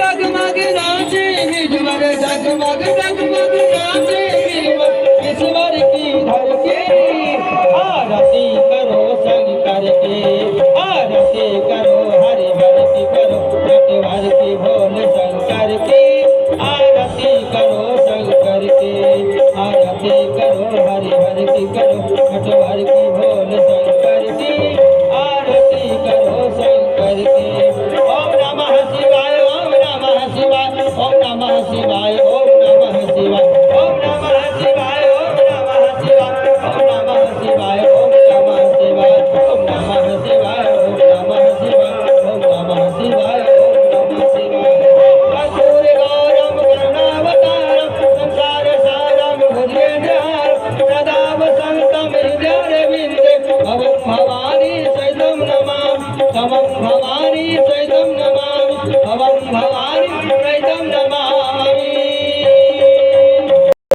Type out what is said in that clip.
जगमग नाचे गिरवर जगमग जगमग नाचे गिरवर ईश्वर की धरती आरती करो शंकर की आरती करो हरि भरती करो नटवर की भोल शंकर की आरती करो शंकर की आरती करो हरि भरती करो नटवर की भोल शंकर की आरती करो शंकर की ओम नमः शिवाय ओम नमः शिवाय ओम नमः शिवाय ओम नमः शिवाय ओम नमः शिवाय ओम नमः शिवाय ओम नमः शिवाय ओम नमः शिवाय ओम नमः शिवाय ओम नमः शिवाय ओम नमः शिवाय ओम नमः शिवाय असुर गौरम करुणावतारम संसार सारम भुजगेन्द्रहारम सदा वसंतम हृदयारविंदे भवं भवानी सहितं नमामि तमं